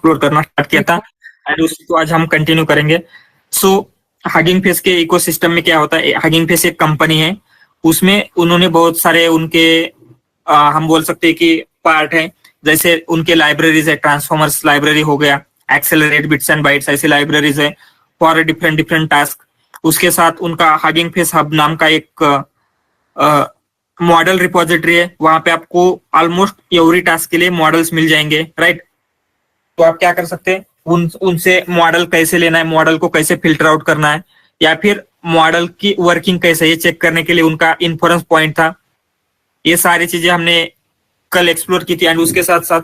Explore करना start किया था एंड उसको आज हम कंटिन्यू करेंगे। सो हगिंग फेस के इकोसिस्टम में क्या होता है, हगिंग फेस एक कंपनी है, उसमें उन्होंने बहुत सारे उनके हम बोल सकते हैं कि पार्ट है, जैसे उनके लाइब्रेरीज है, ट्रांसफॉर्मर्स लाइब्रेरी हो गया, एक्सेलरेट बिट्स एंड बाइट्स, ऐसी लाइब्रेरीज है फॉर डिफरेंट डिफरेंट टास्क। उसके साथ उनका हगिंग फेस हब नाम का एक मॉडल रिपोजिटरी है, वहां पे आपको ऑलमोस्ट एवरी टास्क के लिए मॉडल्स मिल जाएंगे, राइट। तो आप क्या कर सकते हैं, उनसे मॉडल कैसे लेना है, मॉडल को कैसे फिल्टर आउट करना है, या फिर मॉडल की वर्किंग कैसे है ये चेक करने के लिए उनका इन्फ्रेंस पॉइंट था। ये सारी चीजें हमने कल एक्सप्लोर की थी एंड उसके साथ साथ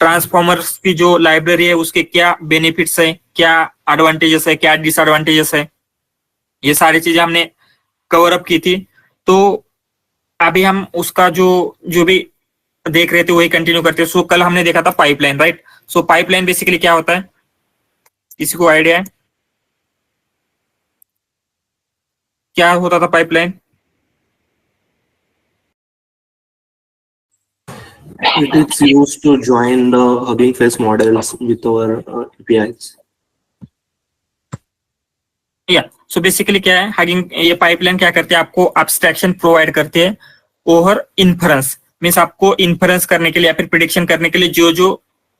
ट्रांसफॉर्मर्स की जो लाइब्रेरी है उसके क्या बेनिफिट्स है, क्या एडवांटेजेस है, क्या डिसएडवांटेजेस है, ये सारी चीजें हमने कवर अप की थी। तो अभी हम उसका जो जो भी देख रहे थे वही कंटिन्यू करते हैं। सो कल हमने देखा था पाइपलाइन, राइट। सो पाइपलाइन बेसिकली क्या होता है, किसी को आइडिया है क्या होता था pipeline? It is used to join the Hugging Face models with our APIs. या सो बेसिकली क्या है, हगिंग ये पाइपलाइन क्या करती है, आपको एब्स्ट्रैक्शन प्रोवाइड करती है ओवर इन्फरेंस, मीन्स आपको इन्फरेंस करने के लिए या फिर प्रिडिक्शन करने के लिए जो जो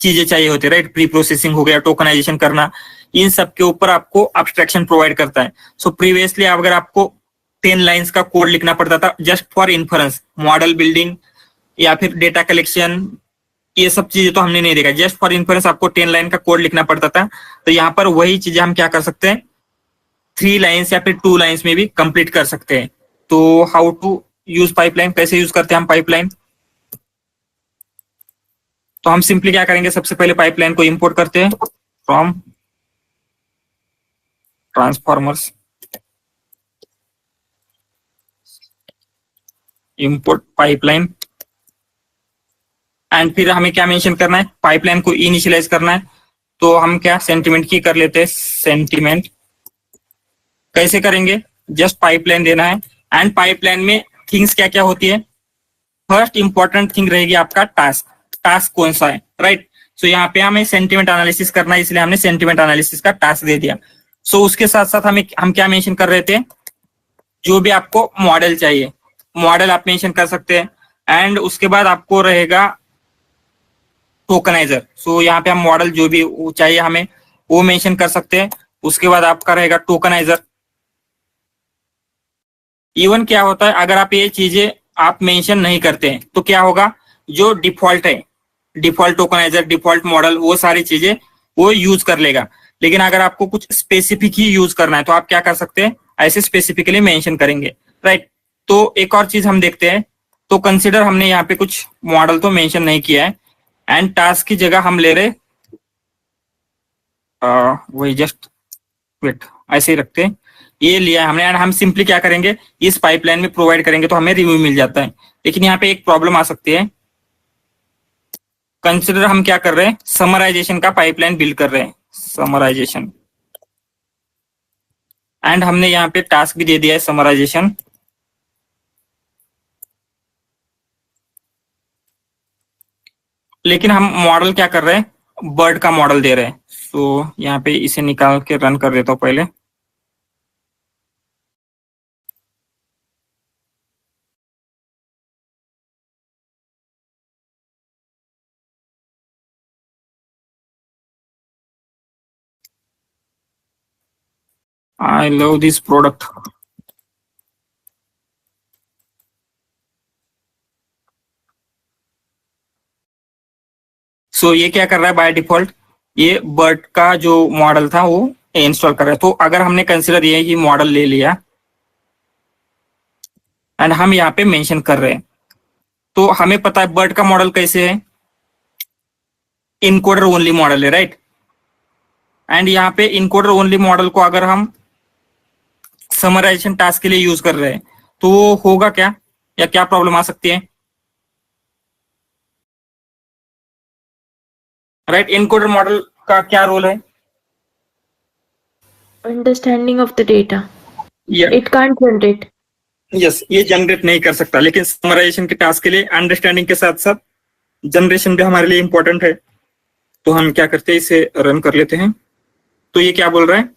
चीजें चाहिए होती है, राइट। प्री प्रोसेसिंग हो गया, टोकनाइजेशन करना, इन सब के ऊपर आपको एब्स्ट्रैक्शन प्रोवाइड करता है। सो प्रीवियसली अगर आपको 10 लाइंस का कोड लिखना पड़ता था just for inference, model building या फिर डेटा कलेक्शन, ये सब चीजें तो हमने नहीं देखा, जस्ट फॉर इन्फरेंस आपको 10 लाइन का कोड लिखना पड़ता था। तो यहाँ पर वही चीजें हम क्या कर सकते हैं, 3 लाइन्स या फिर 2 लाइन्स में भी कंप्लीट कर सकते हैं। तो हाउ टू यूज पाइपलाइन, कैसे यूज करते हैं हम पाइपलाइन? तो हम सिंपली क्या करेंगे, सबसे पहले पाइपलाइन को इंपोर्ट करते हैं from transformers, import pipeline, and फिर हमें क्या मेंशन करना है, पाइपलाइन को इनिशियलाइज करना है। तो हम क्या सेंटिमेंट की कर लेते हैं, सेंटिमेंट कैसे करेंगे, जस्ट पाइपलाइन देना है एंड पाइपलाइन में थिंग्स क्या क्या होती है। फर्स्ट इंपॉर्टेंट थिंग रहेगी आपका टास्क, टास्क कौन सा है, राइट। सो यहाँ पे हमें सेंटिमेंट एनालिसिस करना है, इसलिए हमने सेंटिमेंट एनालिसिस का टास्क दे दिया। सो उसके साथ साथ हम क्या मेंशन कर रहे थे, जो भी आपको मॉडल चाहिए, मॉडल आप मेंशन कर सकते हैं एंड उसके बाद आपको रहेगा टोकनाइजर। सो यहाँ पे हम मॉडल जो भी चाहिए हमें वो मेंशन कर सकते हैं। उसके बाद आपका रहेगा टोकनाइजर। इवन क्या होता है, अगर आप ये चीजें आप मेंशन नहीं करते हैं तो क्या होगा, जो डिफॉल्ट है, डिफॉल्ट टोकनाइजर, डिफॉल्ट मॉडल, वो सारी चीजें वो यूज कर लेगा। लेकिन अगर आपको कुछ स्पेसिफिक ही यूज करना है तो आप क्या कर सकते हैं, ऐसे स्पेसिफिकली मेंशन करेंगे, राइट। तो एक और चीज हम देखते हैं, तो कंसिडर हमने यहाँ पे कुछ मॉडल तो मेंशन नहीं किया है एंड टास्क की जगह हम ले रहे वही जस्ट वेट ऐसे ही रखते हैं, ये लिया है हमने एंड हम सिंपली क्या करेंगे, इस पाइपलाइन में प्रोवाइड करेंगे तो हमें रिव्यू मिल जाता है। लेकिन यहाँ पे एक प्रॉब्लम आ सकती है, कंसिडर हम क्या कर रहे हैं, समराइजेशन का पाइपलाइन बिल्ड कर रहे हैं, समराइजेशन, एंड हमने यहाँ पे टास्क भी दे दिया है समराइजेशन। लेकिन हम मॉडल क्या कर रहे हैं, बर्ड का मॉडल दे रहे हैं। सो यहाँ पे इसे निकाल के रन कर देता हूँ पहले। I love this product. सो ये क्या कर रहा है, बाय डिफॉल्ट ये बर्ड का जो मॉडल था वो इंस्टॉल कर रहा है। तो अगर हमने कंसिडर ये कि मॉडल ले लिया एंड हम यहाँ पे मेंशन कर रहे हैं, तो हमें पता है बर्ड का मॉडल कैसे है, इनकोडर ओनली मॉडल है, राइट। एंड यहाँ पे इनकोडर ओनली मॉडल को अगर हम समराइजेशन टास्क के लिए यूज कर रहे हैं तो वो होगा क्या, या क्या प्रॉब्लम आ सकती है, राइट। इनकोडर मॉडल का क्या रोल है, Understanding of the data. Yeah. It can't generate. Yes, ये जनरेट नहीं कर सकता, लेकिन समराइजेशन के टास्क के लिए अंडरस्टैंडिंग के साथ साथ जनरेशन भी हमारे लिए इंपॉर्टेंट है। तो हम क्या करते हैं, इसे रन कर लेते हैं। तो ये क्या बोल रहा है,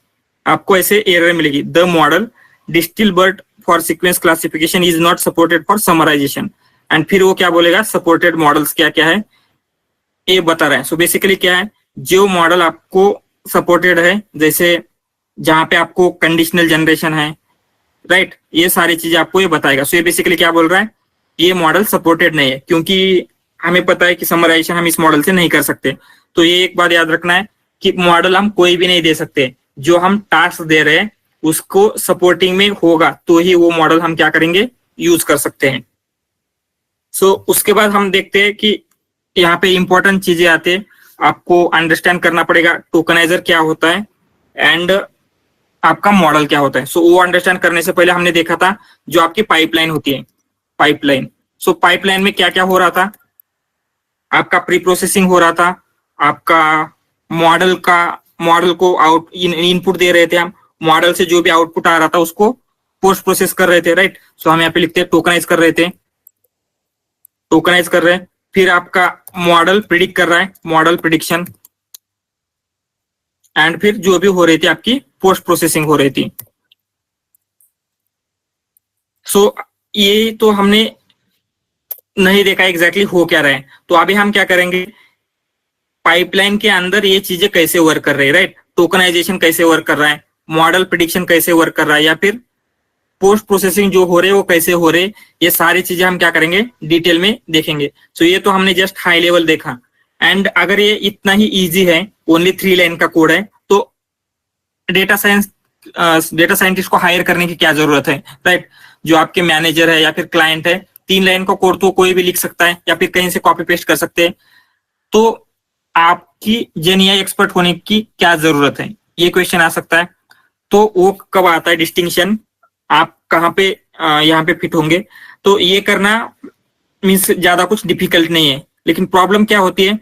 आपको ऐसे एरर मिलेगी, the model DistilBERT for sequence classification is not supported for summarization. And फिर वो क्या बोलेगा, सपोर्टेड मॉडल्स क्या क्या है ये बता रहा है। सो बेसिकली क्या है, जो मॉडल आपको सपोर्टेड है, जैसे जहां पे आपको कंडीशनल जनरेशन है, राइट, ये सारी चीजें आपको ये बताएगा। सो ये बेसिकली क्या बोल रहा है, ये मॉडल सपोर्टेड नहीं है, क्योंकि हमें पता है कि समराइजेशन हम इस मॉडल से नहीं कर सकते। तो ये एक बात याद रखना है कि मॉडल हम कोई भी नहीं दे सकते, जो हम टास्क दे रहे हैं उसको सपोर्टिंग में होगा तो ही वो मॉडल हम क्या करेंगे, यूज कर सकते हैं। सो उसके बाद हम देखते हैं कि यहाँ पे इंपॉर्टेंट चीजें आते हैं, आपको अंडरस्टैंड करना पड़ेगा टोकनाइजर क्या होता है एंड आपका मॉडल क्या होता है। सो वो अंडरस्टैंड करने से पहले हमने देखा था जो आपकी पाइपलाइन होती है, पाइपलाइन। सो पाइपलाइन में क्या क्या हो रहा था, आपका प्री प्रोसेसिंग हो रहा था, आपका मॉडल को इनपुट दे रहे थे हम, मॉडल से जो भी आउटपुट आ रहा था उसको पोस्ट प्रोसेस कर रहे थे, राइट। सो हम यहाँ पे लिखते हैं टोकनाइज कर रहे थे, टोकनाइज कर रहे हैं। फिर आपका मॉडल प्रिडिक्ट कर रहा है, मॉडल प्रिडिक्शन, एंड फिर जो भी हो रही थी आपकी पोस्ट प्रोसेसिंग हो रही थी। सो ये तो हमने नहीं देखा एग्जैक्टली हो क्या रहा है। तो अभी हम क्या करेंगे, पाइपलाइन के अंदर ये चीजें कैसे वर्क कर रही है, राइट, टोकनाइजेशन कैसे वर्क कर रहा है, मॉडल प्रिडिक्शन कैसे वर्क कर रहा है, या फिर पोस्ट प्रोसेसिंग जो हो रहे वो कैसे हो रहे, ये सारी चीजें हम क्या करेंगे, डिटेल में देखेंगे। सो ये तो हमने जस्ट हाई लेवल देखा। एंड अगर ये इतना ही इजी है, ओनली 3 लाइन का कोड है, तो डेटा साइंटिस्ट को हायर करने की क्या जरूरत है, राइट। जो आपके मैनेजर है या फिर क्लाइंट है, 3 लाइन का कोड तो कोई भी लिख सकता है या फिर कहीं से कॉपी पेस्ट कर सकते हैं। तो आपकी जेनएआई एक्सपर्ट होने की क्या जरूरत है, ये क्वेश्चन आ सकता है। तो वो कब आता है डिस्टिंक्शन, आप कहाँ पे यहाँ पे फिट होंगे। तो ये करना मीन्स ज्यादा कुछ डिफिकल्ट नहीं है, लेकिन प्रॉब्लम क्या होती है,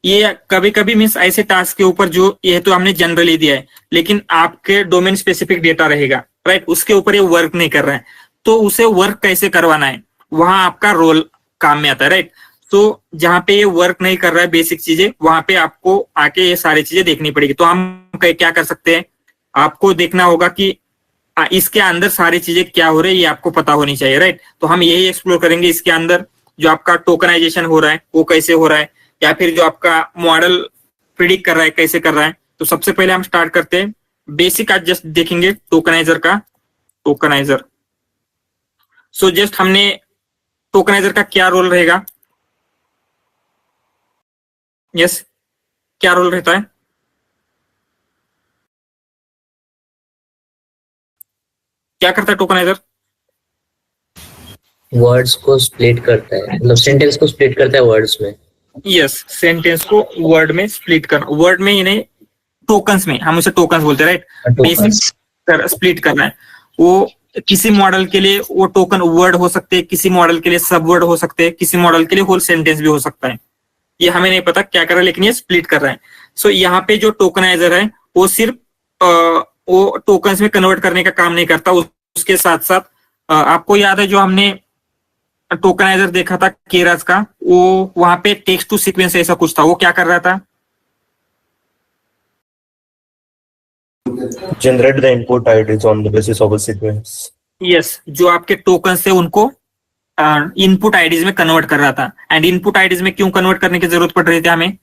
ये कभी कभी मीन्स ऐसे टास्क के ऊपर जो ये तो हमने जनरली दिया है, लेकिन आपके डोमेन स्पेसिफिक डेटा रहेगा, राइट, उसके ऊपर ये वर्क नहीं कर रहा है, तो उसे वर्क कैसे करवाना है, वहां आपका रोल काम में आता है, राइट। तो जहां पे ये वर्क नहीं कर रहा है बेसिक चीजें, वहां पे आपको आके ये सारी चीजें देखनी पड़ेगी। तो हम क्या कर सकते हैं, आपको देखना होगा कि इसके अंदर सारी चीजें क्या हो रही है ये आपको पता होनी चाहिए, राइट। तो हम यही एक्सप्लोर करेंगे, इसके अंदर जो आपका टोकनाइजेशन हो रहा है वो कैसे हो रहा है, या फिर जो आपका मॉडल प्रिडिक्ट कर रहा है कैसे कर रहा है। तो सबसे पहले हम स्टार्ट करते हैं बेसिक, आज जस्ट देखेंगे टोकनाइजर का, टोकनाइजर। सो जस्ट हमने टोकनाइजर का क्या रोल रहेगा, यस क्या रोल रहता है, क्या करता है टोकनाइजर, वर्ड्स को स्प्लिट करता है, मतलब सेंटेंस को स्प्लिट करता है वर्ड्स में। यस सेंटेंस को वर्ड में स्प्लिट करना, वर्ड में ही नहीं टोकन्स में, हम उसे टोकन्स बोलते हैं, राइट। बेसिक स्प्लिट करना है, वो किसी मॉडल के लिए वो टोकन वर्ड हो सकते हैं, किसी मॉडल के लिए सब वर्ड हो सकते हैं, किसी मॉडल के लिए होल सेंटेंस भी हो सकता है, ये हमें नहीं पता क्या कर रहा है, लेकिन ये स्प्लिट कर रहा है। सो यहाँ पे जो टोकनाइजर है वो सिर्फ वो टोकन्स में कन्वर्ट करने का काम नहीं करता, उसके साथ साथ आपको याद है जो हमने टोकनाइजर देखा था केरास का, वो वहां पे टेक्स्ट टू सीक्वेंस ऐसा कुछ था, वो क्या कर रहा था, generate the input IDs on the basis of a sequence. Yes जो आपके टोकन से उनको इनपुट आईडीज में कन्वर्ट कर रहा था। एंड इनपुट आईडीज में क्यों कन्वर्ट करने की जरूरत पड़ रही थी हमें,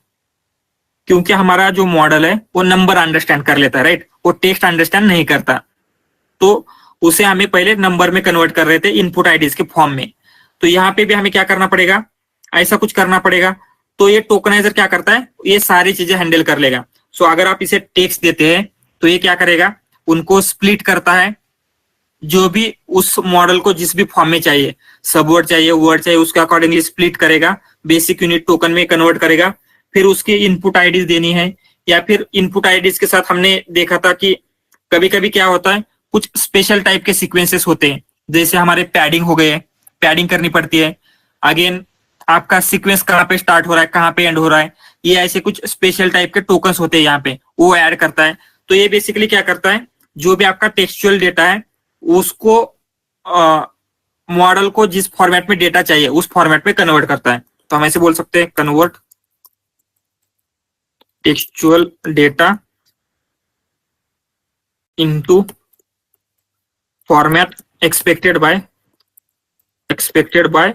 क्योंकि हमारा जो मॉडल है वो नंबर अंडरस्टैंड कर लेता है, राइट, वो टेक्स्ट अंडरस्टैंड नहीं करता, तो उसे हमें पहले नंबर में कन्वर्ट कर रहे थे इनपुट आईडीज के फॉर्म में। तो यहाँ पे भी हमें क्या करना पड़ेगा, ऐसा कुछ करना पड़ेगा। तो ये टोकनाइजर क्या करता है, ये सारी चीजें हैंडल कर लेगा। सो अगर आप इसे टेक्स्ट देते हैं तो ये क्या करेगा, उनको स्प्लिट करता है, जो भी उस मॉडल को जिस भी फॉर्म में चाहिए, सब वर्ड चाहिए, वर्ड चाहिए, उसके अकॉर्डिंगली स्प्लिट करेगा, बेसिक यूनिट टोकन में कन्वर्ट करेगा। फिर उसकी इनपुट आईडीज देनी है, या फिर इनपुट आईडीज के साथ हमने देखा था कि कभी कभी क्या होता है, कुछ स्पेशल टाइप के सीक्वेंसेस होते हैं, जैसे हमारे पैडिंग हो गए, पैडिंग करनी पड़ती है, अगेन आपका सीक्वेंस कहाँ पे स्टार्ट हो रहा है कहाँ पे एंड हो रहा है, ये ऐसे कुछ स्पेशल टाइप के टोकन्स होते हैं यहाँ पे, वो ऐड करता है। तो ये बेसिकली क्या करता है, जो भी आपका टेक्सचुअल डेटा है उसको मॉडल को जिस फॉर्मेट में डेटा चाहिए उस फॉर्मेट में कन्वर्ट करता है। तो हम ऐसे बोल सकते हैं convert textual data into format expected bye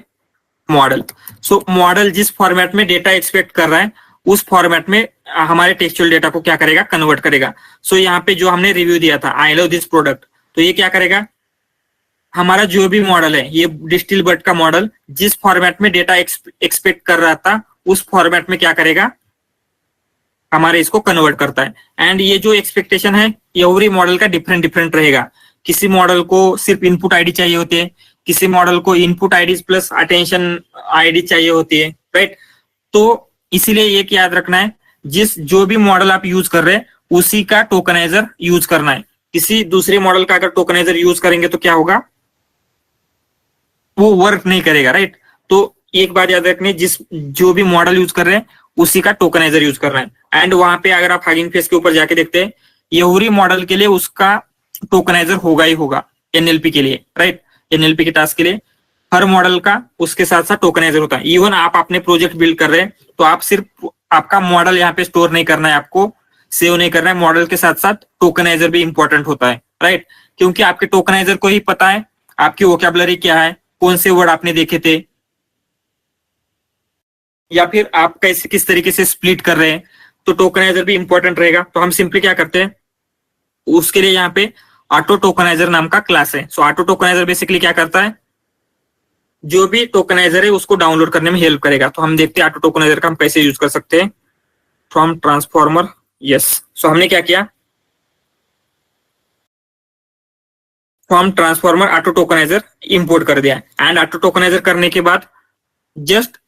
model. सो मॉडल जिस फॉर्मेट में डेटा एक्सपेक्ट कर रहा है उस फॉर्मेट में हमारे टेक्सचुअल डेटा को क्या करेगा, कन्वर्ट करेगा। सो यहाँ पे जो हमने रिव्यू दिया था आई लव दिस प्रोडक्ट, तो ये क्या करेगा, हमारा जो भी मॉडल है, ये डिस्टिल बर्ड का मॉडल जिस फॉर्मेट में डेटा एक्सपेक्ट कर रहा था उस फॉर्मेट में क्या करेगा, हमारे इसको कन्वर्ट करता है। एंड ये जो एक्सपेक्टेशन है एवरी मॉडल का डिफरेंट डिफरेंट रहेगा। किसी मॉडल को सिर्फ इनपुट आईडी चाहिए होती है, किसी मॉडल को input ID plus attention ID चाहिए होती है, राइट। तो इसीलिए एक याद रखना है, जो भी मॉडल आप यूज कर रहे हैं उसी का टोकनाइजर यूज करना है। किसी दूसरे मॉडल का अगर टोकनाइजर यूज करेंगे तो क्या होगा, वो वर्क नहीं करेगा, राइट। तो एक बात याद रखनी, जो भी मॉडल यूज कर रहे हैं उसी का टोकनाइजर यूज कर रहे हैं। एंड वहां पे अगर आप हगिंग फेस के ऊपर जाके देखते हैं, एवरी मॉडल के लिए उसका टोकनाइजर होगा ही होगा एनएलपी के लिए, राइट। एनएलपी के टास्क के लिए हर मॉडल का उसके साथ साथ टोकनाइजर होता है। इवन आप अपने प्रोजेक्ट बिल्ड कर रहे हैं तो आप सिर्फ आपका मॉडल यहाँ पे स्टोर नहीं करना है, आपको सेव नहीं करना है, मॉडल के साथ साथ टोकनाइजर भी इंपॉर्टेंट होता है, राइट। क्योंकि आपके टोकनाइजर को ही पता है आपकी वोकैबुलरी क्या है, कौन से वर्ड आपने देखे थे, या फिर आप कैसे किस तरीके से स्प्लिट कर रहे हैं, तो टोकनाइजर भी इंपॉर्टेंट रहेगा। तो हम सिंपली क्या करते हैं, उसके लिए यहाँ पे ऑटो टोकनाइजर नाम का क्लास है। सो ऑटो टोकनाइजर बेसिकली क्या करता है, जो भी टोकनाइजर है उसको डाउनलोड करने में हेल्प करेगा। तो हम देखते हैं ऑटो टोकनाइजर का हम कैसे यूज कर सकते हैं। From transformer, yes. सो हमने क्या किया, from transformer auto tokeniser import कर दिया। एंड ऑटो टोकनाइजर करने के बाद जस्ट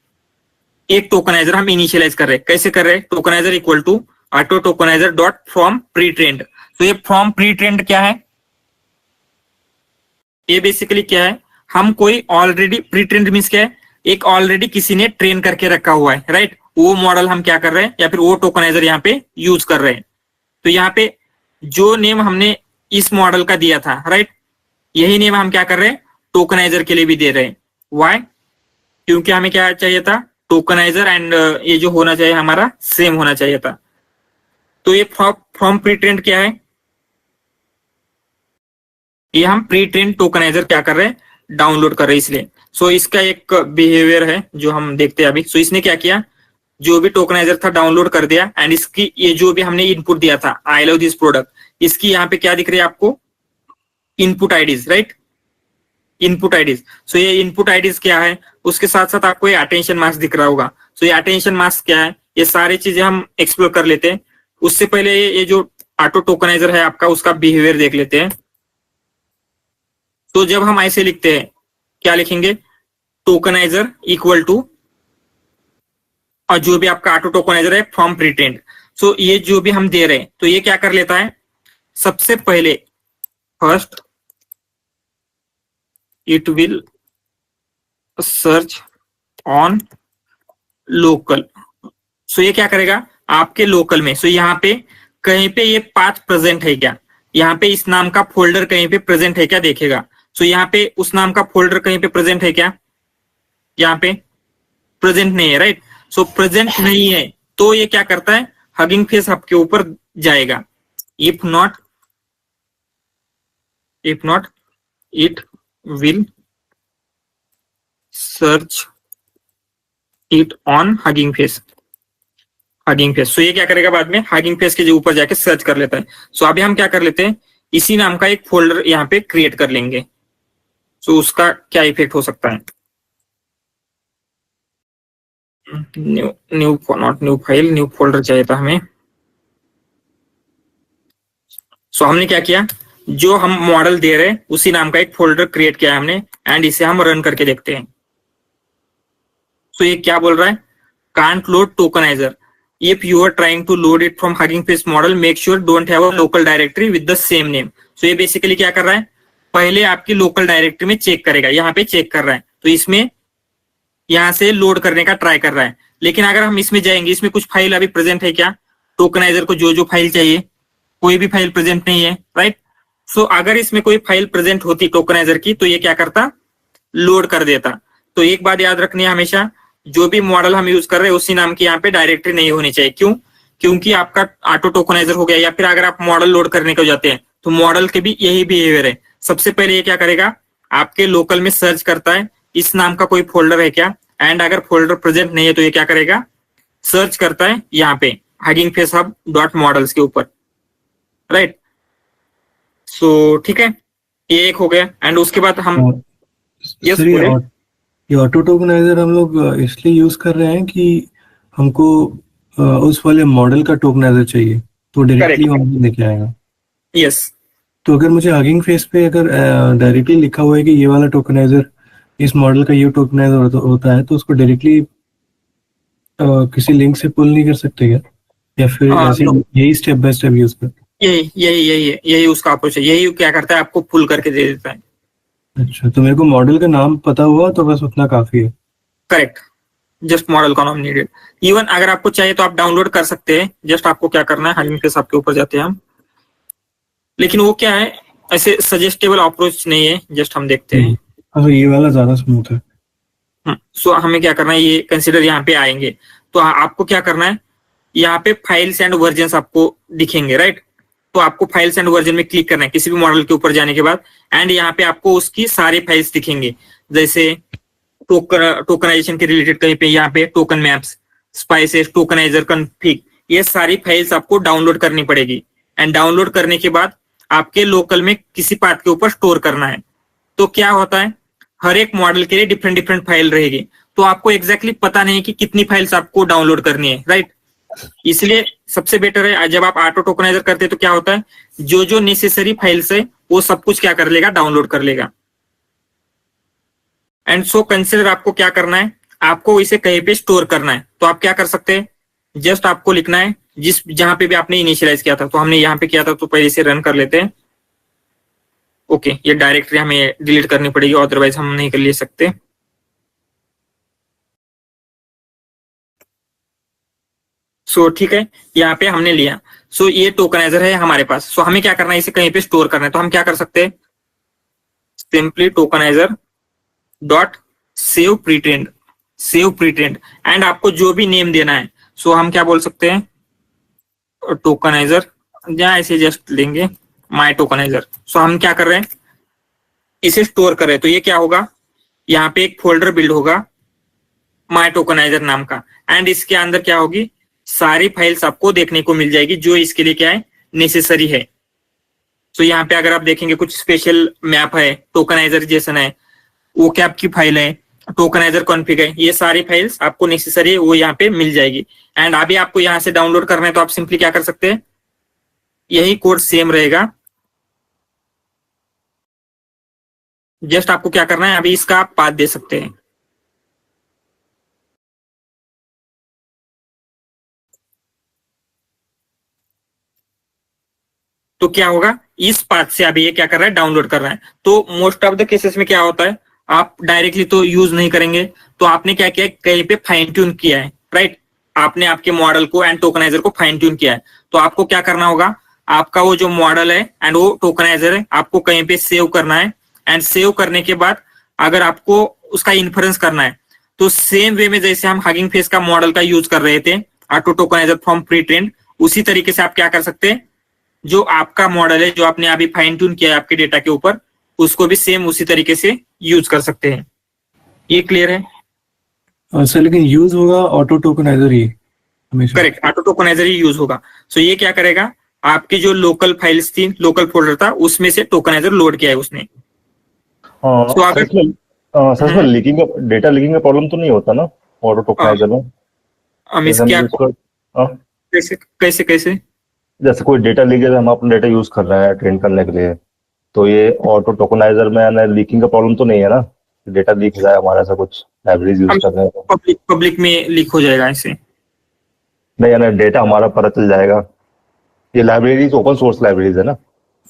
एक टोकनाइजर हम इनिशियलाइज कर रहे हैं। कैसे कर रहे हैं, tokenizer equal to auto tokenizer dot from pre trained. तो ये फ्रॉम प्री ट्रेंड क्या है, ये बेसिकली क्या है, हम कोई ऑलरेडी प्री ट्रेंड मींस क्या है, एक ऑलरेडी किसी ने ट्रेन करके रखा हुआ है, राइट। वो मॉडल हम क्या कर रहे हैं, या फिर वो टोकनाइजर यहाँ पे यूज कर रहे हैं। तो यहाँ पे जो नेम हमने इस मॉडल का दिया था, राइट, यही नेम हम क्या कर रहे हैं, टोकनाइजर के लिए भी दे रहे हैं। वाई, क्योंकि हमें क्या चाहिए था, टोकनाइजर एंड ये जो होना चाहिए हमारा सेम होना चाहिए था। तो ये फ्रॉम प्री ट्रेंड क्या है, ये हम प्री ट्रेंड टोकनाइजर क्या कर रहे हैं, डाउनलोड कर रहे हैं इसलिए। सो इसका एक बिहेवियर है जो हम देखते हैं अभी। सो इसने क्या किया, जो भी टोकनाइजर था डाउनलोड कर दिया। एंड इसकी ये जो भी हमने इनपुट दिया था आई लव दिस प्रोडक्ट, इसकी यहाँ पे क्या दिख रही है आपको, input IDs, right, input IDs. So ये इनपुट आईडीज क्या है, उसके साथ साथ आपको ये अटेंशन मार्क्स दिख रहा होगा। सो ये अटेंशन मार्क्स क्या है, ये सारी चीजें हम एक्सप्लोर कर लेते हैं। उससे पहले ये जो ऑटो टोकनाइजर है आपका, उसका बिहेवियर देख लेते हैं। तो जब हम ऐसे लिखते हैं, क्या लिखेंगे, टोकनाइजर इक्वल टू, और जो भी आपका ऑटो टोकनाइजर है फ्रॉम प्री ट्रेंड। सो ये जो भी हम दे रहे हैं, तो ये क्या कर लेता है, सबसे पहले first it will search on local. So ये क्या करेगा, आपके लोकल में। सो यहाँ पे कहीं पे ये पाथ प्रेजेंट है क्या, यहाँ पे इस नाम का फोल्डर कहीं पे प्रेजेंट है क्या देखेगा। सो यहाँ पे उस नाम का फोल्डर कहीं पे प्रेजेंट है क्या, यहाँ पे प्रेजेंट नहीं है, राइट। सो प्रेजेंट नहीं है तो ये क्या करता है, हगिंग फेस आपके ऊपर जाएगा। If not it will search it on hugging face. So ये क्या करेगा, बाद में हगिंग फेस के ऊपर जाके सर्च कर लेता है। सो अभी हम क्या कर लेते हैं, इसी नाम का एक फोल्डर यहाँ पे क्रिएट कर लेंगे। सो उसका क्या इफेक्ट हो सकता है, न्यू फाइल न्यू फोल्डर चाहिए था हमें। सो हमने क्या किया, जो हम मॉडल दे रहे हैं उसी नाम का एक फोल्डर क्रिएट किया हमने। एंड इसे हम रन करके देखते हैं। सो ये क्या बोल रहा है, can't load tokenizer if you are trying to load it from Hugging Face model, make sure don't have a local directory with the same name. So ये बेसिकली क्या कर रहा है, पहले आपकी लोकल डायरेक्टरी में चेक करेगा, यहाँ पे चेक कर रहा है। तो इसमें यहाँ से लोड करने का ट्राई कर रहा है। लेकिन अगर हम इसमें जाएंगे, इसमें कुछ फाइल अभी प्रेजेंट है क्या, टोकनाइजर को जो फाइल चाहिए कोई भी फाइल प्रेजेंट नहीं है, राइट। सो अगर इसमें कोई फाइल प्रेजेंट होती टोकनाइजर की, तो ये क्या करता, लोड कर देता। तो एक बात याद रखनी है हमेशा, जो भी मॉडल हम यूज कर रहे हैं उसी नाम की यहाँ पे डायरेक्टरी नहीं होनी चाहिए। क्यों, क्योंकि आपका ऑटो टोकनाइजर हो गया, या फिर अगर आप मॉडल लोड करने को जाते हैं तो मॉडल के भी यही बिहेवियर है। सबसे पहले ये क्या करेगा, आपके लोकल में सर्च करता है इस नाम का कोई फोल्डर है क्या, एंड अगर फोल्डर प्रेजेंट नहीं है तो ये क्या करेगा, सर्च करता है यहाँ पे hugging face hub dot models के ऊपर, राइट। सो ठीक है, ये एक हो गया। एंड उसके बाद हम Yes, सर बोलिए। ये ऑटो टोकनाइजर हम लोग इसलिए यूज कर रहे हैं कि हमको उस वाले मॉडल का टोकनाइजर चाहिए, तो डायरेक्टली Correct. वहां लेके आएगा। यस, तो अगर मुझे हगिंग फेस पे अगर डायरेक्टली लिखा हुआ है कि ये वाला टोकनाइजर इस मॉडल का ये टोकनाइजर होता है, तो उसको डायरेक्टली किसी लिंक से पुल नहीं कर सकते क्या, या फिर ऐसे no. यही स्टेप बाय स्टेप यूज कर? यही उसका अप्रोच है। यही क्या करता है, आपको पुल करके दे देता है। अच्छा, तो मेरे को मॉडल का नाम पता हुआ तो बस उतना काफी है। करेक्ट, जस्ट मॉडल का नाम नीडेड। इवन अगर आपको चाहिए तो आप डाउनलोड कर सकते हैं। जस्ट आपको क्या करना है, हगिंग फेस आपके ऊपर जाते हैं हम, लेकिन वो क्या है, ऐसे सजेस्टेबल अप्रोच नहीं है। जस्ट हम देखते हैं। हाँ, ये वाला ज्यादा स्मूथ है। सो हमें क्या करना है, ये कंसिडर यहाँ पे आएंगे तो आपको क्या करना है, यहाँ पे फाइल्स एंड वर्जन आपको दिखेंगे, राइट। तो आपको फाइल्स एंड वर्जन में क्लिक करना है किसी भी मॉडल के ऊपर जाने के बाद, एंड यहाँ पे आपको उसकी सारी फाइल्स दिखेंगे। जैसे टोकनाइजेशन के रिलेटेड कहीं पे यहाँ पे token maps, spices, tokeniser config, ये सारी फाइल्स आपको डाउनलोड करनी पड़ेगी। एंड डाउनलोड करने के बाद आपके लोकल में किसी पाथ के ऊपर स्टोर करना है। तो क्या होता है, हर एक मॉडल के लिए डिफरेंट डिफरेंट फाइल रहेगी, तो आपको एग्जैक्टली पता नहीं कि कितनी फाइल्स आपको डाउनलोड करनी है, राइट। इसलिए सबसे बेटर है जब आप ऑटो टोकनाइजर करते हैं तो क्या होता है, जो जो नेसेसरी फाइल्स है वो सब कुछ क्या कर लेगा, डाउनलोड कर लेगा। एंड सो कंसिडर आपको क्या करना है, आपको इसे कहीं पे स्टोर करना है। तो आप क्या कर सकते हैं, जस्ट आपको लिखना है जहां पे भी आपने इनिशियलाइज किया था। तो हमने यहाँ पे किया था, तो पहले से रन कर लेते हैं। ओके, ये डायरेक्टरी हमें डिलीट करनी पड़ेगी, अदरवाइज हम नहीं कर ले सकते। सो ठीक है, यहाँ पे हमने लिया। सो ये टोकनाइजर है हमारे पास। सो हमें क्या करना है, इसे कहीं पे स्टोर करना है। तो हम क्या कर सकते हैं, simply tokenizer dot save pretrained and आपको जो भी नेम देना है, सो हम क्या बोल सकते हैं, टोकनाइजर, या ऐसे जस्ट लेंगे माय टोकनाइजर। सो हम क्या कर रहे हैं, इसे स्टोर कर रहे हैं। तो ये क्या होगा, यहाँ पे एक फोल्डर बिल्ड होगा माय टोकनाइजर नाम का, एंड इसके अंदर क्या होगी, सारी फाइल्स आपको देखने को मिल जाएगी जो इसके लिए क्या है, नेसेसरी है। तो यहाँ पे अगर आप देखेंगे कुछ स्पेशल मैप है, टोकनाइजर जेसन है, वो कैप की फाइल है, टोकनाइजर कॉन्फ़िग है, ये सारी फाइल्स आपको नेसेसरी है वो यहाँ पे मिल जाएगी। एंड अभी आपको यहाँ से डाउनलोड करना है तो आप सिंपली क्या कर सकते हैं, यही कोड सेम रहेगा। जस्ट आपको क्या करना है, अभी इसका आप पाथ दे सकते हैं। तो क्या होगा, इस पाथ से अभी ये क्या कर रहा है, डाउनलोड कर रहा है। तो मोस्ट ऑफ द केसेस में क्या होता है, आप डायरेक्टली तो यूज नहीं करेंगे, तो आपने क्या किया, कहीं पे फाइन ट्यून किया है, राइट। आपने आपके मॉडल को एंड टोकनाइजर को फाइन ट्यून किया है। तो आपको क्या करना होगा, आपका वो जो मॉडल है एंड वो टोकनाइजर है, आपको कहीं पे सेव करना है। एंड सेव करने के बाद अगर आपको उसका इन्फ्रेंस करना है, तो सेम वे में जैसे हम हगिंग फेस का मॉडल का यूज कर रहे थे, auto tokeniser from pre trend, उसी तरीके से आप क्या कर सकते हैं, जो आपका मॉडल है जो आपने अभी फाइन ट्यून किया है आपके डेटा के ऊपर, उसको भी सेम उसी तरीके से यूज कर सकते हैं। ये क्लियर है सर, लेकिन यूज होगा ऑटो टोकनाइजर ही हमेशा? करेक्ट, ऑटो टोकनाइजर ही यूज होगा। सो ये क्या करेगा, आपकी जो लोकल फाइल्स थी, लोकल फोल्डर था, उसमें से टोकनाइजर लोड किया है उसने। तो अगर सर इसमें लीकिंग का डेटा लीकिंग का प्रॉब्लम तो नहीं होता ना ऑटो टोकनाइजर में? हम इस क्या कैसे कैसे कैसे जैसे कोई डेटा लीकेज, हम अपना डेटा यूज कर रहे हैं ट्रेन करने के लिए, तो ये ऑटो टोकनाइजर में लीकिंग का प्रॉब्लम तो नहीं है ना, डेटा लीक हो जाए हमारा, ऐसा कुछ लाइब्रेरीज यूज कर रहे हैं पब्लिक में लीक हो जाएगा ऐसे? नहीं, यानी डेटा हमारा पता चल जाएगा। ये लाइब्रेरीज ओपन सोर्स लाइब्रेरीज है ना?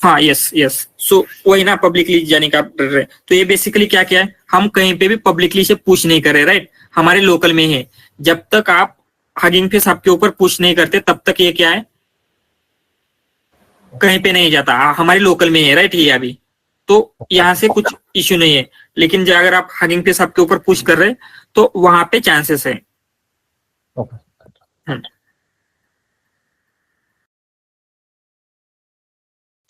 हाँ, यस। सो वही ना, पब्लिकली जाने का डर रहे। तो ये बेसिकली क्या क्या है, हम कहीं पे भी पब्लिकली से पुश नहीं कर रहे, राइट। हमारे लोकल में है। जब तक आप हगिंग फेस आपके ऊपर पुश नहीं करते तब तक ये क्या है, कहीं पे नहीं जाता, हमारे लोकल में है, राइट। ये अभी तो यहाँ से कुछ इश्यू नहीं है, लेकिन जब अगर आप हगिंग फेस आपके ऊपर पुश कर रहे तो वहां पे चांसेस है।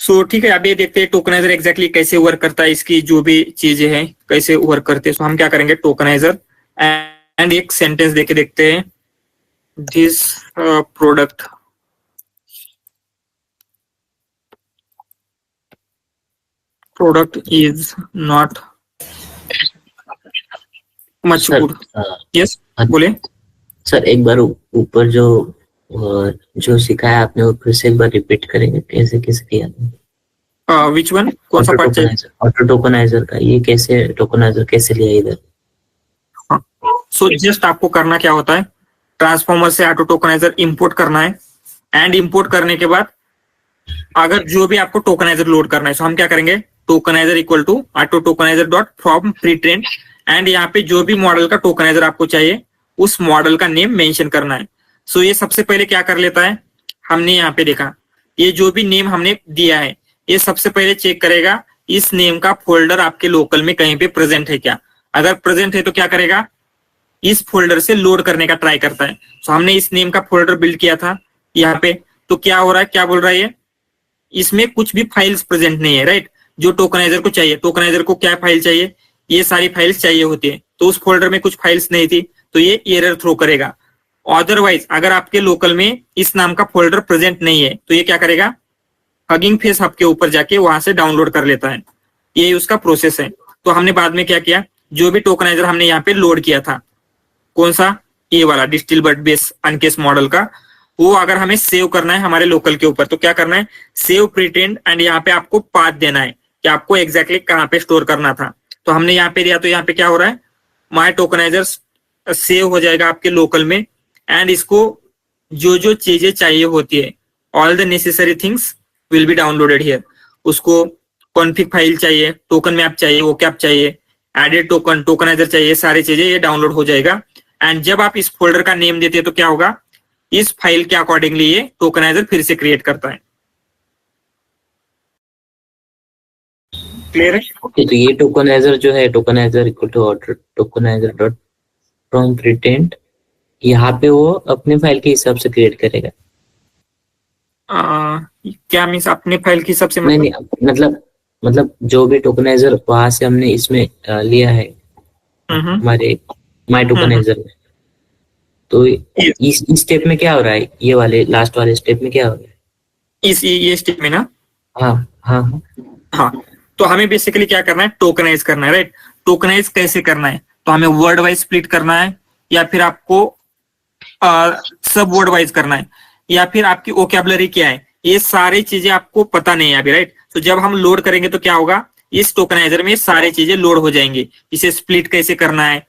सो ठीक है, अब ये देखते हैं टोकनाइजर एग्जैक्टली कैसे वर्क करता है, इसकी जो भी चीजें हैं कैसे वर्क करते हैं। सो हम क्या करेंगे, टोकनाइजर एंड एक सेंटेंस देके देखते हैं, this product is not much sir good. Yes, बोले। सर एक बार ऊपर जो सिखाया आपने वो फिर से एक बार रिपीट करेंगे, कैसे कैसे किया? विच वन, कौन सा पार्ट चाहिए? ऑटो टोकनाइजर का, ये कैसे टोकनाइजर कैसे लिया इधर? सो जस्ट आपको करना क्या होता है, ट्रांसफॉर्मर से ऑटो टोकनाइजर इंपोर्ट करना है, एंड इंपोर्ट करने के बाद अगर जो भी आपको टोकनाइजर लोड करना है, सो हम क्या करेंगे, tokenizer equal to auto tokenizer dot from pre train, and यहाँ पे जो भी मॉडल का टोकनाइजर आपको चाहिए उस मॉडल का नेम मेंशन करना है। सो ये सबसे पहले क्या कर लेता है, हमने यहाँ पे देखा ये जो भी नेम हमने दिया है ये सबसे पहले चेक करेगा इस नेम का फोल्डर आपके लोकल में कहीं पे प्रेजेंट है क्या। अगर प्रेजेंट है तो क्या करेगा, इस फोल्डर से लोड करने का ट्राई करता है। सो हमने इस नेम का फोल्डर बिल्ड किया था यहाँ पे, तो क्या हो रहा है, क्या बोल रहा है ये, इसमें कुछ भी फाइल्स प्रेजेंट नहीं है, राइट। जो टोकनाइजर को चाहिए, टोकनाइजर को क्या फाइल चाहिए, ये सारी फाइल्स चाहिए होती है, तो उस फोल्डर में कुछ फाइल्स नहीं थी तो ये एरर थ्रो करेगा। अदरवाइज अगर आपके लोकल में इस नाम का फोल्डर प्रेजेंट नहीं है तो ये क्या करेगा, हगिंग फेस हब के ऊपर जाके वहां से डाउनलोड कर लेता है। ये उसका प्रोसेस है। तो हमने बाद में क्या किया, जो भी टोकनाइजर हमने यहाँ पे लोड किया था, कौन सा, ये वाला डिस्टिलबर्ट बेस अनकेस मॉडल का, वो अगर हमें सेव करना है हमारे लोकल के ऊपर तो क्या करना है, सेव प्रीटेंड, एंड यहाँ पे आपको पाथ देना है कि आपको एग्जैक्टली कहाँ पे स्टोर करना था। तो हमने यहाँ पे दिया, तो यहाँ पे क्या हो रहा है, माय टोकनाइजर सेव हो जाएगा आपके लोकल में, एंड इसको जो जो चीजें चाहिए होती है, all the necessary things will be downloaded here. उसको कॉन्फिग फाइल चाहिए, टोकन मैप चाहिए, वो कैप चाहिए, एडेड टोकन, टोकनाइजर चाहिए, सारी चीजें ये डाउनलोड हो जाएगा। एंड जब आप इस फोल्डर का नेम देते हैं तो क्या होगा, इस फाइल के अकॉर्डिंगली ये टोकनाइजर फिर से क्रिएट करता है। क्लियर है? ओके, तो ये टोकनाइजर जो है, tokenizer equal to auto tokenizer dot from pretrained, यहाँ पे वो अपने फाइल के हिसाब से क्रिएट करेगा। क्या मीन्स अपने फाइल की सबसे, नहीं, मतलब जो भी टोकनाइजर वहां से हमने इसमें लिया है हमारे माय टोकनाइजर में, तो इस स्टेप में क्या हो रहा है, ये वाले लास्ट वाले स्टेप में क्या हो रहा है, ये स्टेप में ना, हाँ, तो हमें बेसिकली क्या करना है, टोकनाइज करना है, राइट। टोकनाइज कैसे करना है, तो हमें वर्ड वाइज स्प्लिट करना है, या फिर आपको सब वर्ड वाइज करना है, या फिर आपकी वोकैबुलरी क्या है, ये सारी चीजें आपको पता नहीं है अभी, राइट। तो जब हम लोड करेंगे तो क्या होगा, इस टोकनाइजर में सारी चीजें लोड हो जाएंगी। इसे स्प्लिट कैसे करना है,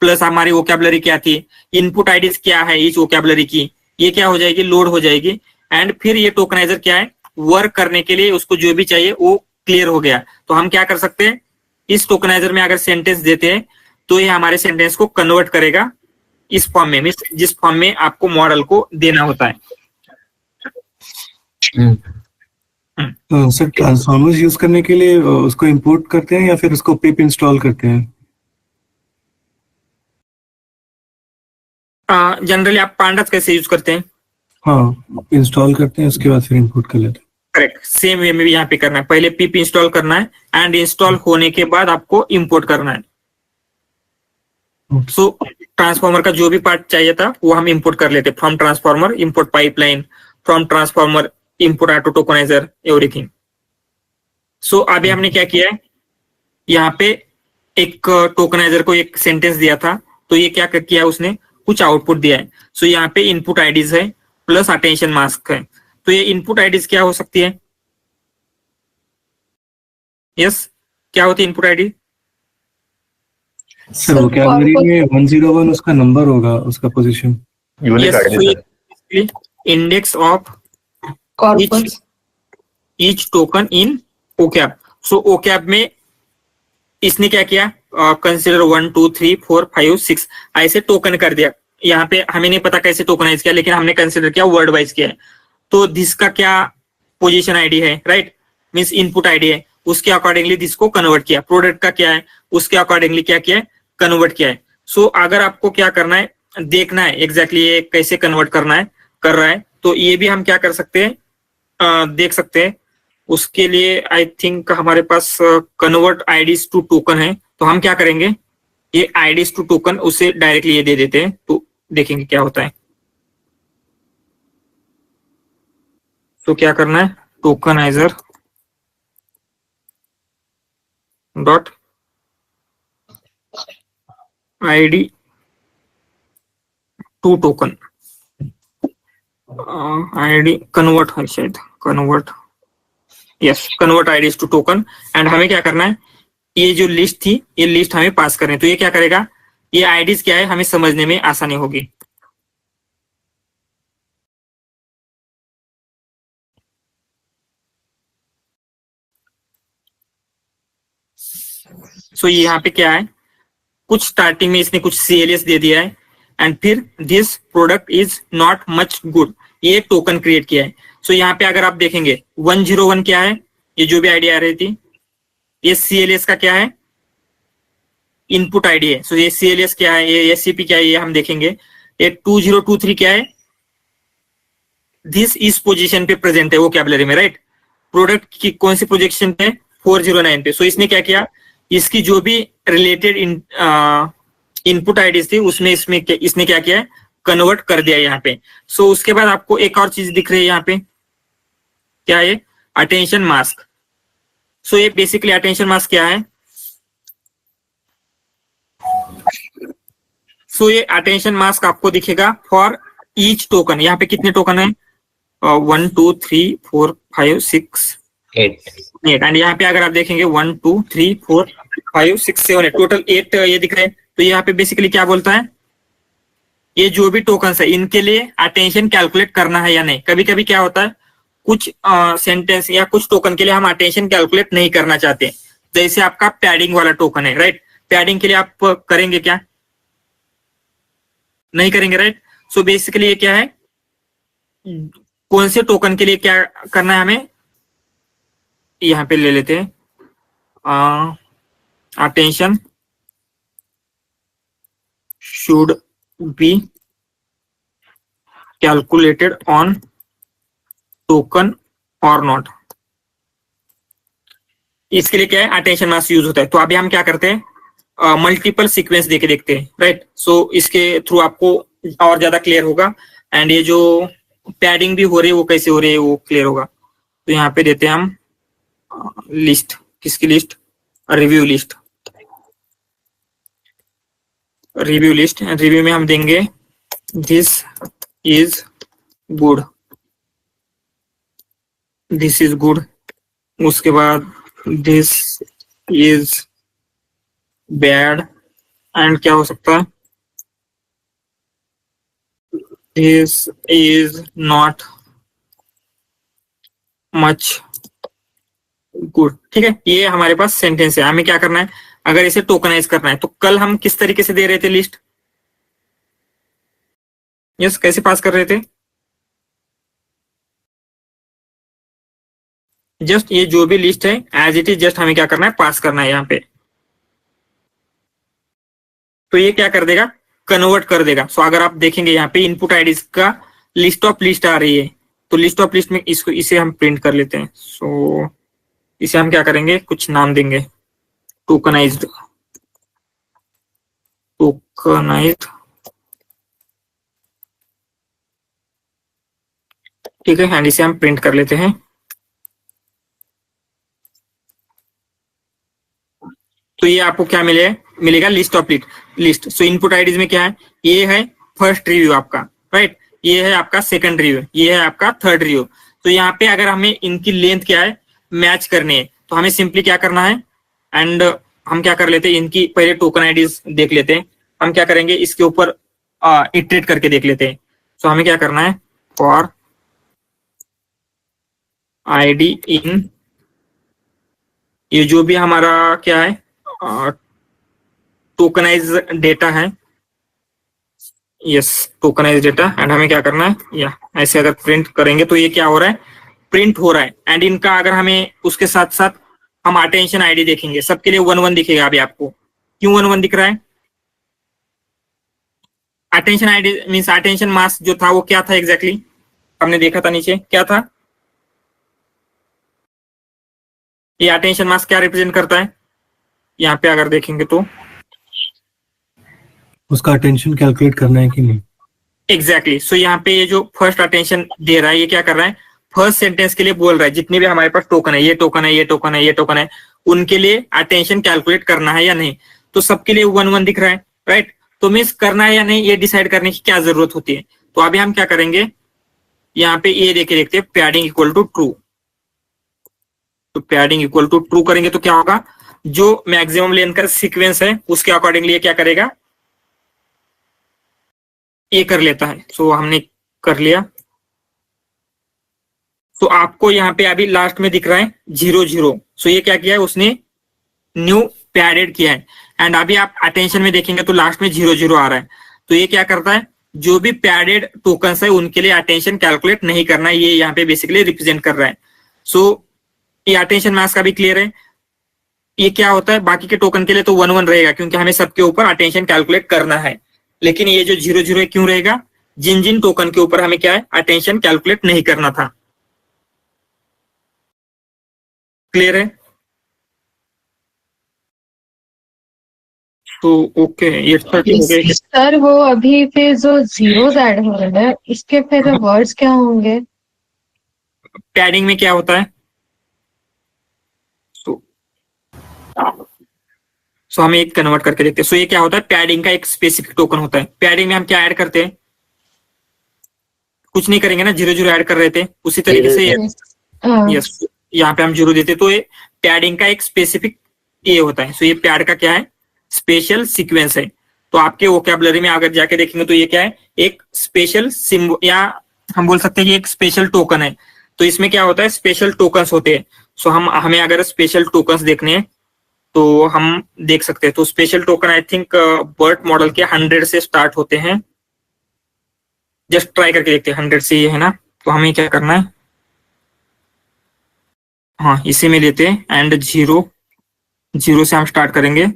प्लस हमारी वोकैबुलरी क्या थी, इनपुट आईडीज क्या है इस वोकैबुलरी की, ये क्या हो जाएगी, लोड हो जाएगी। एंड फिर ये टोकनाइजर क्या है, वर्क करने के लिए उसको जो भी चाहिए वो क्लियर हो गया। तो हम क्या कर सकते हैं, इस टोकनाइजर में अगर सेंटेंस देते हैं तो ये हमारे सेंटेंस को कन्वर्ट करेगा इस फॉर्म में, मीन्स जिस फॉर्म में आपको मॉडल को देना होता है। सर ट्रांसफॉर्मर्स यूज करने के लिए उसको इंपोर्ट करते हैं या फिर उसको पिप इंस्टॉल करते हैं? जनरली आप पांडास कैसे यूज करते हैं? हाँ, इंस्टॉल करते हैं उसके बाद फिर इंपोर्ट कर लेते हैं। करेक्ट, सेम वे में भी यहाँ पे करना है, पहले पिप इंस्टॉल करना है एंड इंस्टॉल होने के बाद आपको इंपोर्ट करना है। सो ट्रांसफॉर्मर का जो भी पार्ट चाहिए था वो हम इंपोर्ट कर लेते, from transformer import pipeline, from transformer import auto tokenizer, everything. So अभी हमने क्या किया है, यहाँ पे एक टोकनाइजर को एक सेंटेंस दिया था, तो ये क्या किया है, उसने कुछ आउटपुट दिया है। सो यहाँ पे इनपुट आईडीज है प्लस अटेंशन मास्क है। तो ये इनपुट आईडीज क्या हो सकती है, यस क्या होती है इनपुट आईडी? सर वोकैबुलरी में 101 उसका नंबर होगा, उसका position. Unique ID sir, index of Corpus. each token in OCAP. So OCAP में इसने क्या किया, कंसिडर 1 2 3 4 5 6 ऐसे टोकन कर दिया। यहाँ पे हमें नहीं पता कैसे टोकनाइज किया, लेकिन हमने कंसिडर किया वर्ड वाइज किया है। तो दिस का क्या पोजीशन आईडी है, राइट, मीन्स इनपुट आईडी है, उसके अकॉर्डिंगली दिस को कन्वर्ट किया। प्रोडक्ट का क्या है, उसके अकॉर्डिंगली क्या किया है, कन्वर्ट किया है। सो अगर आपको क्या करना है, देखना है एग्जैक्टली ये कैसे कन्वर्ट करना है, कर रहा है, तो ये भी हम क्या कर सकते हैं, देख सकते हैं। उसके लिए आई थिंक हमारे पास कन्वर्ट आईडीज टू टोकन है, तो हम क्या करेंगे, ये आईडीज टू टोकन उसे डायरेक्टली ये दे देते हैं, तो देखेंगे क्या होता है। तो क्या करना है, tokenizer dot ID to token, ID convert है शायद, convert, yes convert IDs to token. And हमें क्या करना है, ये जो लिस्ट थी ये लिस्ट हमें पास करनी है, तो ये क्या करेगा, ये आईडीज क्या है हमें समझने में आसानी होगी। सो यहाँ पे क्या है, कुछ स्टार्टिंग में इसने कुछ CLS दे दिया है, एंड फिर this product is not much good, ये टोकन क्रिएट किया है। सो यहाँ पे अगर आप देखेंगे 101 क्या है, ये जो भी आईडी आ रही थी, ये CLS का क्या है, इनपुट आईडी है। सो ये CLS क्या है, ये SCP क्या है, ये हम देखेंगे। ये 2023 क्या है, दिस इस पोजीशन पे प्रेजेंट है वोकैबुलरी में, राइट। प्रोडक्ट की कौन सी पोजीशन पे, 409 पे। सो इसने क्या किया, इसकी जो भी रिलेटेड इनपुट आईडीज थी उसमें इसने क्या किया है, कन्वर्ट कर दिया यहाँ पे। सो उसके बाद आपको एक और चीज दिख रही है यहाँ पे, क्या है, अटेंशन मास्क। सो ये बेसिकली अटेंशन मास्क क्या है, सो ये अटेंशन मास्क आपको दिखेगा फॉर ईच टोकन। यहाँ पे कितने टोकन है, 1 2 3 4 5 6 8, एंड यहाँ पे अगर आप देखेंगे 1 2 3 4 5 6 7 8, टोटल 8 ये दिख रहे हैं। तो यहाँ पे बेसिकली क्या बोलता है, ये जो भी टोकन्स है इनके लिए अटेंशन कैलकुलेट करना है या नहीं। कभी कभी क्या होता है, कुछ सेंटेंस या कुछ टोकन के लिए हम अटेंशन कैलकुलेट नहीं करना चाहते, जैसे आपका पैडिंग वाला टोकन है, राइट। पैडिंग के लिए आप करेंगे क्या, नहीं करेंगे, राइट। सो बेसिकली ये क्या है, कौन से टोकन के लिए क्या करना है हमें, यहाँ पे ले लेते हैं, attention should be calculated on token और नॉट। इसके लिए क्या है, अटेंशन मास्क यूज होता है। तो अभी हम क्या करते हैं, मल्टीपल सीक्वेंस देके देखते हैं, राइट। सो इसके थ्रू आपको और ज्यादा क्लियर होगा, एंड ये जो पैडिंग भी हो रही है वो कैसे हो रही है वो क्लियर होगा। तो यहाँ पे देते हैं हम लिस्ट, किसकी list, review list, review list. Review में हम देंगे this is good, this is good, उसके बाद दिस इज बैड, एंड क्या हो सकता है, this is not much good. ठीक है, ये हमारे पास सेंटेंस है। हमें क्या करना है, अगर इसे टोकनाइज करना है, तो कल हम किस तरीके से दे रहे थे लिस्ट, यस कैसे पास कर रहे थे, जस्ट ये जो भी लिस्ट है एज इट इज जस्ट हमें क्या करना है, पास करना है यहाँ पे। तो ये क्या कर देगा, कन्वर्ट कर देगा। सो अगर आप देखेंगे यहाँ पे इनपुट आईडीज का लिस्ट ऑफ लिस्ट आ रही है, तो लिस्ट ऑफ लिस्ट में इसे हम प्रिंट कर लेते हैं। सो इसे हम क्या करेंगे, कुछ नाम देंगे, टोकनाइज्ड, टोकनाइज्ड, ठीक है, एंड इसे हम प्रिंट कर लेते हैं। तो ये आपको क्या मिलेगा, list of list. So input IDs में क्या है, ये है फर्स्ट रिव्यू आपका, राइट, ये है आपका सेकंड रिव्यू, ये है आपका थर्ड रिव्यू। तो यहाँ पे अगर हमें इनकी लेंथ क्या है, मैच करनी है, तो हमें सिंपली क्या करना है, एंड हम क्या कर लेते हैं, इनकी पहले टोकन आईडीज देख लेते हैं। हम क्या करेंगे, इसके ऊपर इटरेट करके देख लेते हैं। सो हमें क्या करना है, फॉर आईडी इन, ये जो भी हमारा क्या है टोकनाइज डेटा है, यस टोकनाइज डेटा, एंड हमें क्या करना है, या ऐसे अगर प्रिंट करेंगे तो ये क्या हो रहा है, प्रिंट हो रहा है। एंड इनका अगर हमें उसके साथ साथ हम अटेंशन आईडी देखेंगे, सबके लिए 1 1 दिखेगा। अभी आपको क्यों 1 1 दिख रहा है, attention ID means attention mask जो था वो क्या था एग्जैक्टली, हमने देखा था नीचे क्या था, ये अटेंशन मास्क क्या रिप्रेजेंट करता है, यहाँ पे अगर देखेंगे तो उसका अटेंशन कैलकुलेट करना है कि नहीं। एग्जैक्टली सो यहाँ पे ये जो फर्स्ट अटेंशन दे रहा है ये क्या कर रहा है, फर्स्ट सेंटेंस के लिए बोल रहा है जितने भी हमारे पास टोकन है, ये टोकन है, ये टोकन है, ये टोकन है, उनके लिए अटेंशन कैलकुलेट करना है या नहीं। तो सबके लिए 1 1 दिख रहा है, राइट। तो मिस करना है या नहीं ये डिसाइड करने की क्या जरूरत होती है। तो अभी हम क्या करेंगे, यहाँ पे ये देखते हैं पैडिंग इक्वल टू ट्रू। तो पैडिंग इक्वल टू ट्रू करेंगे तो क्या होगा, जो मैक्सिमम लेंथ का सीक्वेंस है उसके अकॉर्डिंगली ये क्या करेगा, ये कर लेता है। सो हमने कर लिया। तो आपको यहाँ पे अभी लास्ट में दिख रहा है 0 0। सो ये क्या किया है उसने, न्यू पैडेड किया है। एंड अभी आप अटेंशन में देखेंगे तो लास्ट में 0 0 आ रहा है। तो ये क्या करता है, जो भी पैडेड टोकन्स है उनके लिए अटेंशन कैलकुलेट नहीं करना है, ये यहाँ पे बेसिकली रिप्रेजेंट कर रहा है। सो ये अटेंशन मास्क का भी क्लियर है। ये क्या होता है, बाकी के टोकन के लिए तो 1 1 रहेगा क्योंकि हमें सबके ऊपर अटेंशन कैलकुलेट करना है। लेकिन ये जो 0 0 है क्यों रहेगा, जिन जिन टोकन के ऊपर हमें क्या है, अटेंशन कैलकुलेट नहीं करना था। क्लियर है। तो ओके, ये 30 हो गए। सर वो अभी फिर जो जीरोस ऐड हो रहे हैं इसके फिर वर्ड्स क्या होंगे? पैडिंग में क्या होता है, सो हमें एक कन्वर्ट करके देखते हैं। सो ये क्या होता है, पैडिंग का एक स्पेसिफिक टोकन होता है। पैडिंग में हम क्या ऐड करते हैं, कुछ नहीं करेंगे ना, 0 0 ऐड कर रहे थे उसी तरीके से। हाँ, यस, यहाँ पे हम 0 देते तो ये पैडिंग का एक स्पेसिफिक ये होता है। सो ये पैड का क्या है, स्पेशल सीक्वेंस है। तो आपके वोकैबुलरी में अगर जाके देखेंगे तो ये क्या है, एक स्पेशल सिंबल, या हम बोल सकते हैं कि एक स्पेशल टोकन है। तो इसमें क्या होता है, स्पेशल टोकन्स होते हैं। सो हमें अगर स्पेशल टोकन्स देखने हैं तो हम देख सकते हैं। तो special token I think BERT model के 100 से स्टार्ट होते हैं। जस्ट ट्राई करके देखते हैं, 100 से ये है ना। तो हमें क्या करना है, हाँ इसी में लेते हैं। एंड 0 0 से हम स्टार्ट करेंगे,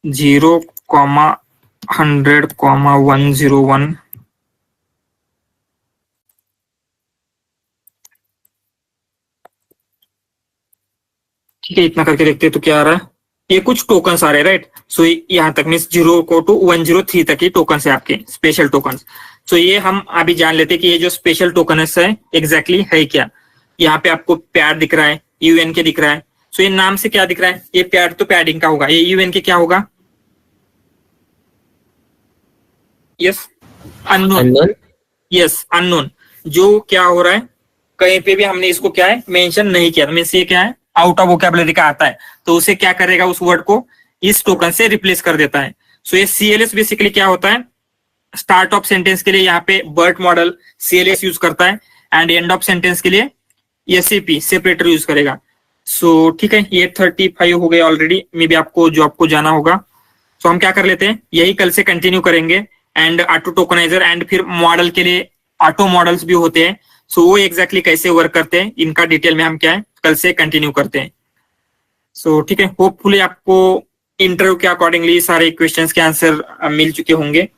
0, 100, 101। ठीक है, इतना करके देखते हैं तो क्या आ रहा है, ये कुछ टोकन्स आ रहे हैं, राइट। सो यहाँ तक मीन 0 को टू 103 तक ये टोकन्स है आपके स्पेशल टोकन्स। सो ये हम अभी जान लेते हैं कि ये जो स्पेशल टोकन्स है एग्जैक्टली है क्या। यहाँ पे आपको पैड दिख रहा है, यूएन के दिख रहा है। सो ये नाम से क्या दिख रहा है, ये पैड तो पैडिंग का होगा, ये यूएन के क्या होगा, यस अननोन। Yes unknown. जो क्या हो रहा है, कहीं पे भी हमने इसको क्या है मेंशन नहीं किया, मींस ये क्या है आउट ऑफ वोकैबुलरी का आता है। तो उसे क्या करेगा, उस वर्ड को इस टोकन से रिप्लेस कर देता है। सो ये सीएलएस बेसिकली क्या होता है, स्टार्ट ऑफ सेंटेंस के लिए यहाँ पे बर्ट मॉडल सीएलएस यूज करता है, एंड एंड ऑफ सेंटेंस के लिए एसएपी सेपरेटर यूज करेगा। सो ठीक है, ये 35 हो गए ऑलरेडी। मे बी आपको जॉब को जाना होगा। सो हम क्या कर लेते हैं, यही कल से कंटिन्यू करेंगे। एंड ऑटो टोकनाइजर एंड फिर मॉडल के लिए ऑटो मॉडल्स भी होते हैं। सो वो एग्जैक्टली कैसे वर्क करते हैं इनका डिटेल में हम क्या है कल से कंटिन्यू करते हैं। सो ठीक है, होपफुली आपको इंटरव्यू के अकॉर्डिंगली सारे क्वेश्चंस के आंसर मिल चुके होंगे।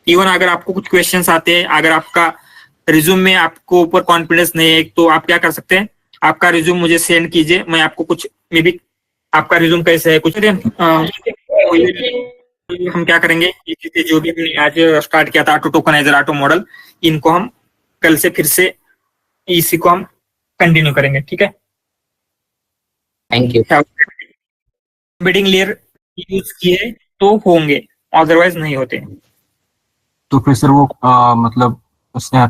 इवन अगर आपको कुछ क्वेश्चंस आते हैं, अगर आपका रिज्यूम में आपको ऊपर कॉन्फिडेंस नहीं है तो आप क्या कर सकते हैं, आपका रिज्यूम मुझे सेंड कीजिए। मैं आपको कुछ मे बी आपका रिज्यूम कैसे है कुछ हम क्या करेंगे, जो भी हमने आज स्टार्ट किया था ऑटो टोकनाइजर ऑटो मॉडल, इनको हम कल से फिर से इसी को हम कंटिन्यू करेंगे। ठीक है, thank you. Embedding layer use किए तो होंगे, अदरवाइज नहीं होते। तो फिर सर वो मतलब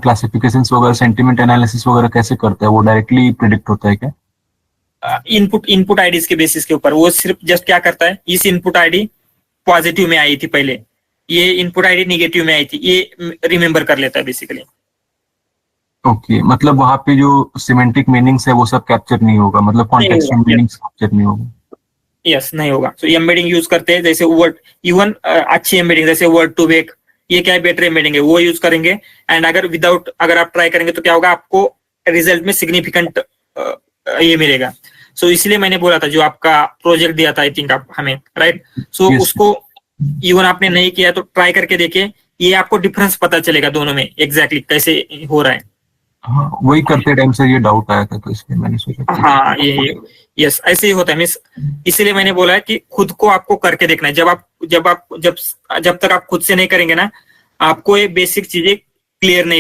क्लासिफिकेशंस वगैरह सेंटिमेंट एनालिसिस वगैरह कैसे करता है, वो डायरेक्टली प्रिडिक्ट होता है क्या? इनपुट आईडीज के बेसिस के ऊपर वो सिर्फ जस्ट क्या करता है, इस इनपुट आईडी पॉजिटिव में आई थी पहले, ये इनपुट आईडी निगेटिव में आई थी, ये रिमेम्बर कर लेता है बेसिकली। ओके, मतलब वहां पे जो सिमेंटिक मीनिंग्स है वो सब कैप्चर नहीं होगा, मतलब कॉन्टेक्सचुअल मीनिंग्स कैप्चर नहीं होगा। यस, नहीं होगा। सो एम्बेडिंग यूज करते हैं जैसे वर्ड, इवन अच्छी एम्बेडिंग जैसे वर्ड टू वेक, ये क्या है बेटर एम्बेडिंग है, वो यूज करेंगे। एंड अगर विदाउट अगर आप ट्राई करेंगे तो क्या होगा, आपको रिजल्ट में सिग्निफिकेंट ये मिलेगा। सो इसलिए मैंने बोला था जो आपका प्रोजेक्ट दिया था आई थिंक आप हमें, राइट। सो उसको इवन आपने नहीं किया तो ट्राई करके देखिए, ये आपको डिफरेंस पता चलेगा दोनों में एग्जैक्टली कैसे हो रहा है। हाँ, वही करते टाइम से ये डाउट आया था, तो इसलिए मैंने सोचा कि- हाँ ये यस ऐसे ही होता है मिस। इसीलिए मैंने बोला है कि खुद को आपको करके देखना है। जब तक आप खुद से नहीं करेंगे ना, आपको ये बेसिक चीजें क्लियर नहीं